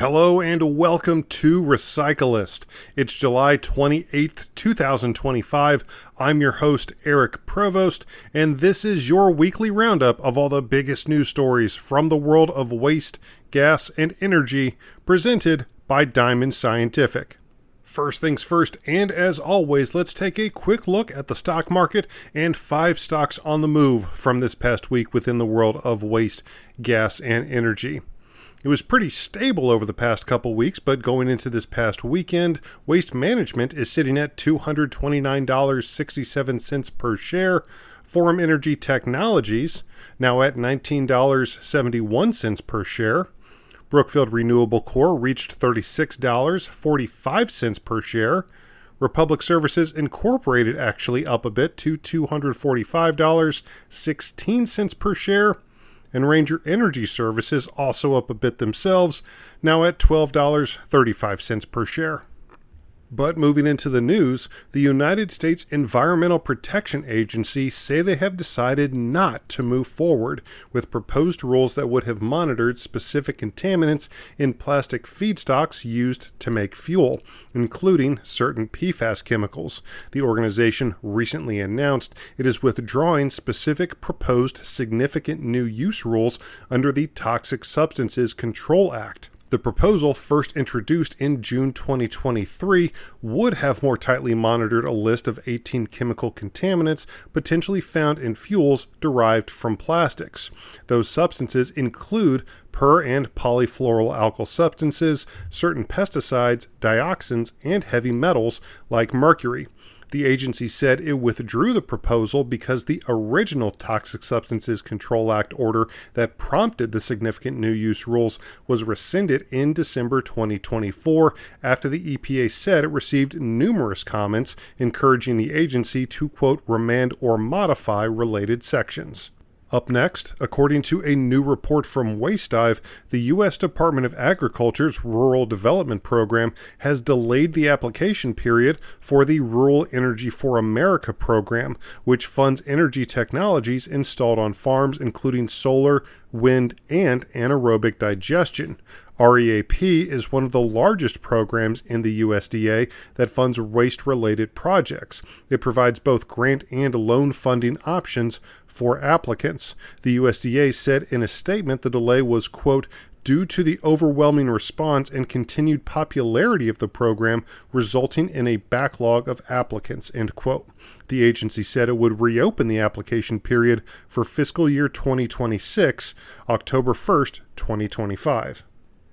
Hello and welcome to Recyclist. It's July 28th, 2025. I'm your host, Eric Provost, and this is your weekly roundup of all the biggest news stories from the world of waste, gas, and energy, presented by Diamond Scientific. First things first, and as always, let's take a quick look at the stock market and 5 stocks on the move from this past week within the world of waste, gas, and energy. It was pretty stable over the past couple weeks, but going into this past weekend, Waste Management is sitting at $229.67 per share. Forum Energy Technologies, now at $19.71 per share. Brookfield Renewable Corp reached $36.45 per share. Republic Services Incorporated actually up a bit to $245.16 per share. And Ranger Energy Services also up a bit themselves, now at $12.35 per share. But moving into the news, the United States Environmental Protection Agency say they have decided not to move forward with proposed rules that would have monitored specific contaminants in plastic feedstocks used to make fuel, including certain PFAS chemicals. The organization recently announced it is withdrawing specific proposed significant new use rules under the Toxic Substances Control Act. The proposal, first introduced in June 2023, would have more tightly monitored a list of 18 chemical contaminants potentially found in fuels derived from plastics. Those substances include per- and polyfluoroalkyl substances, certain pesticides, dioxins, and heavy metals like mercury. The agency said it withdrew the proposal because the original Toxic Substances Control Act order that prompted the significant new use rules was rescinded in December 2024 after the EPA said it received numerous comments encouraging the agency to, quote, remand or modify related sections. Up next, according to a new report from WasteDive, the U.S. Department of Agriculture's Rural Development Program has delayed the application period for the Rural Energy for America program, which funds energy technologies installed on farms including solar, wind, and anaerobic digestion. REAP is one of the largest programs in the USDA that funds waste-related projects. It provides both grant and loan funding options for applicants. The USDA said in a statement the delay was, quote, due to the overwhelming response and continued popularity of the program resulting in a backlog of applicants, end quote. The agency said it would reopen the application period for fiscal year 2026, October 1st, 2025.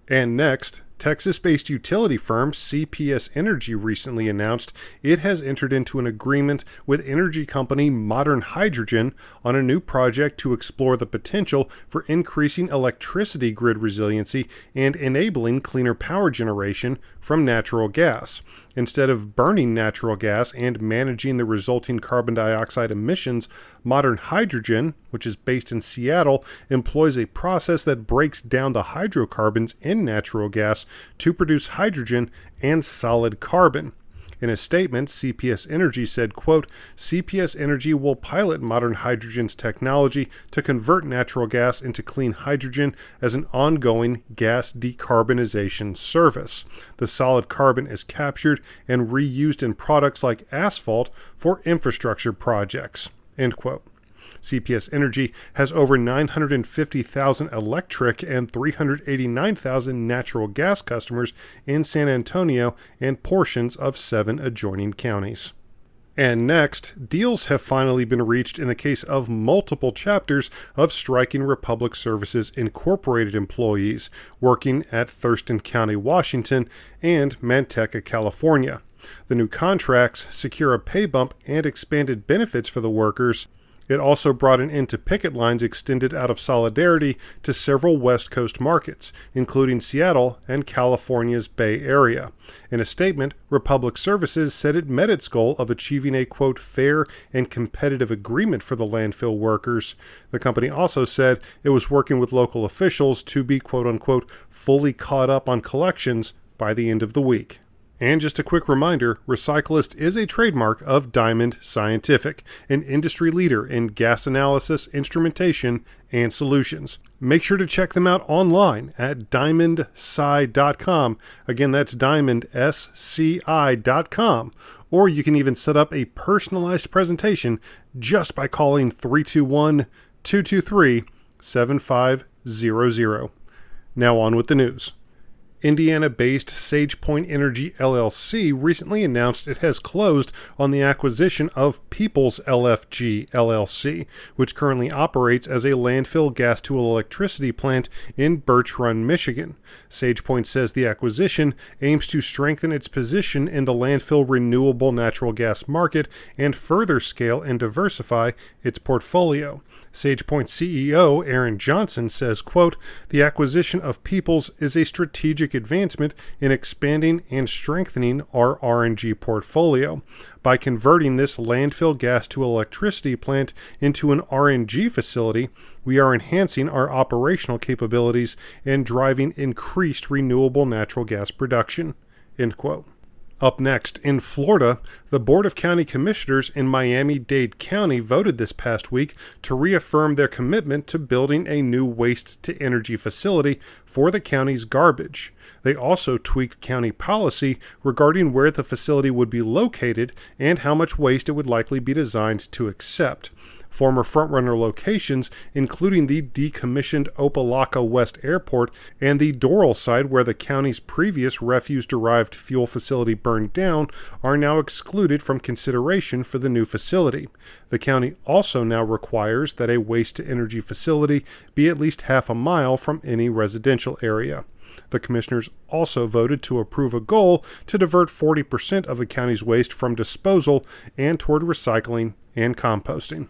And next, Texas-based utility firm CPS Energy recently announced it has entered into an agreement with energy company Modern Hydrogen on a new project to explore the potential for increasing electricity grid resiliency and enabling cleaner power generation from natural gas. Instead of burning natural gas and managing the resulting carbon dioxide emissions, Modern Hydrogen, which is based in Seattle, employs a process that breaks down the hydrocarbons in natural gas to produce hydrogen and solid carbon. In a statement, CPS Energy said, quote, CPS Energy will pilot Modern Hydrogen's technology to convert natural gas into clean hydrogen as an ongoing gas decarbonization service. The solid carbon is captured and reused in products like asphalt for infrastructure projects, end quote. CPS Energy has over 950,000 electric and 389,000 natural gas customers in San Antonio and portions of 7 adjoining counties. And next, deals have finally been reached in the case of multiple chapters of striking Republic Services Incorporated employees working at Thurston County, Washington, and Manteca, California. The new contracts secure a pay bump and expanded benefits for the workers. It also brought an end to picket lines extended out of solidarity to several West Coast markets, including Seattle and California's Bay Area. In a statement, Republic Services said it met its goal of achieving a, quote, fair and competitive agreement for the landfill workers. The company also said it was working with local officials to be, quote unquote, fully caught up on collections by the end of the week. And just a quick reminder, Recyclist is a trademark of Diamond Scientific, an industry leader in gas analysis, instrumentation, and solutions. Make sure to check them out online at diamondsci.com. Again, that's diamondsci.com. Or you can even set up a personalized presentation just by calling 321-223-7500. Now on with the news. Indiana-based Sagepoint Energy LLC recently announced it has closed on the acquisition of Peoples LFG LLC, which currently operates as a landfill gas-to-electricity plant in Birch Run, Michigan. Sagepoint says the acquisition aims to strengthen its position in the landfill renewable natural gas market and further scale and diversify its portfolio. Sagepoint CEO Aaron Johnson says, quote, "The acquisition of Peoples is a strategic advancement in expanding and strengthening our RNG portfolio. By converting this landfill gas to electricity plant into an RNG facility, we are enhancing our operational capabilities and driving increased renewable natural gas production." End quote. Up next, in Florida, the Board of County Commissioners in Miami-Dade County voted this past week to reaffirm their commitment to building a new waste-to-energy facility for the county's garbage. They also tweaked county policy regarding where the facility would be located and how much waste it would likely be designed to accept. Former frontrunner locations, including the decommissioned Opelika West Airport and the Doral site where the county's previous refuse-derived fuel facility burned down, are now excluded from consideration for the new facility. The county also now requires that a waste-to-energy facility be at least half a mile from any residential area. The commissioners also voted to approve a goal to divert 40% of the county's waste from disposal and toward recycling and composting.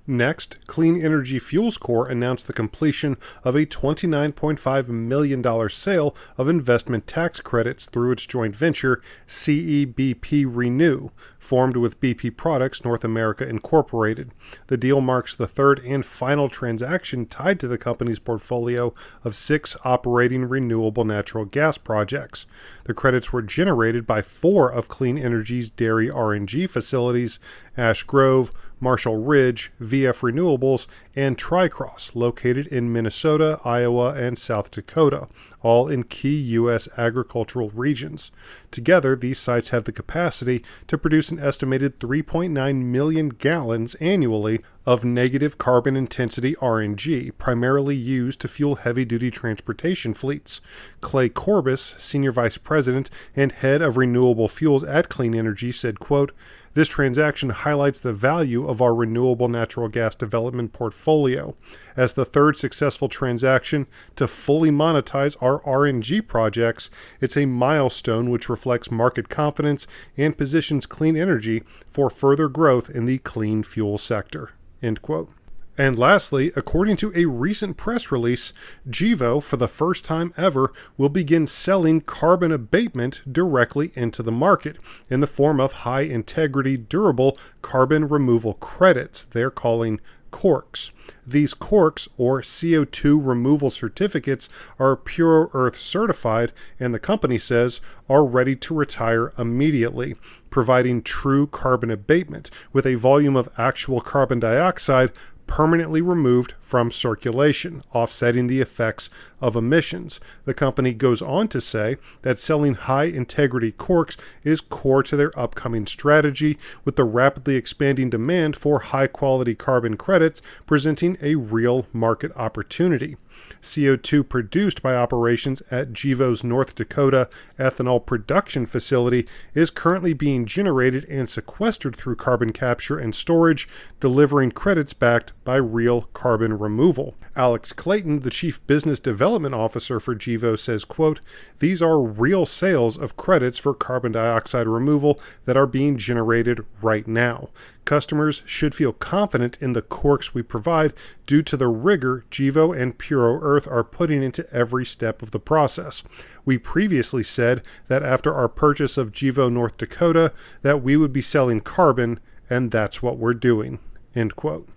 Next, Clean Energy Fuels Corp announced the completion of a $29.5 million sale of investment tax credits through its joint venture, CEBP Renew, formed with BP Products North America Incorporated. The deal marks the third and final transaction tied to the company's portfolio of 6 operating renewable natural gas projects. The credits were generated by 4 of Clean Energy's dairy RNG facilities, Ash Grove, Marshall Ridge, VF Renewables, and Tricross, located in Minnesota, Iowa, and South Dakota, all in key U.S. agricultural regions. Together, these sites have the capacity to produce an estimated 3.9 million gallons annually of negative carbon intensity RNG, primarily used to fuel heavy-duty transportation fleets. Clay Corbis, Senior Vice President and Head of Renewable Fuels at Clean Energy, said, quote, "This transaction highlights the value of our renewable natural gas development portfolio. As the third successful transaction to fully monetize our RNG projects, it's a milestone which reflects market confidence and positions Clean Energy for further growth in the clean fuel sector." End quote. And lastly, according to a recent press release, GEVO, for the first time ever, will begin selling carbon abatement directly into the market in the form of high-integrity, durable carbon removal credits they're calling corks. These corks, or CO2 removal certificates, are Pure Earth certified, and the company says are ready to retire immediately, providing true carbon abatement with a volume of actual carbon dioxide permanently removed from circulation, offsetting the effects of emissions. The company goes on to say that selling high-integrity corks is core to their upcoming strategy, with the rapidly expanding demand for high-quality carbon credits presenting a real market opportunity. CO2 produced by operations at GEVO's North Dakota ethanol production facility is currently being generated and sequestered through carbon capture and storage, delivering credits backed by real carbon removal. Alex Clayton, the Chief Business Development Officer for GEVO, says, quote, "These are real sales of credits for carbon dioxide removal that are being generated right now. Customers should feel confident in the corks we provide due to the rigor GEVO and Pure Earth are putting into every step of the process. We previously said that after our purchase of GEVO North Dakota that we would be selling carbon, and that's what we're doing." End quote.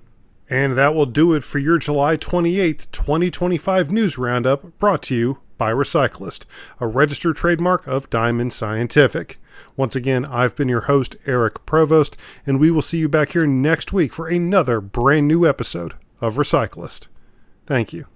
And that will do it for your July 28th, 2025 news roundup, brought to you by Recyclist, a registered trademark of Diamond Scientific. Once again, I've been your host, Eric Provost, and we will see you back here next week for another brand new episode of Recyclist. Thank you.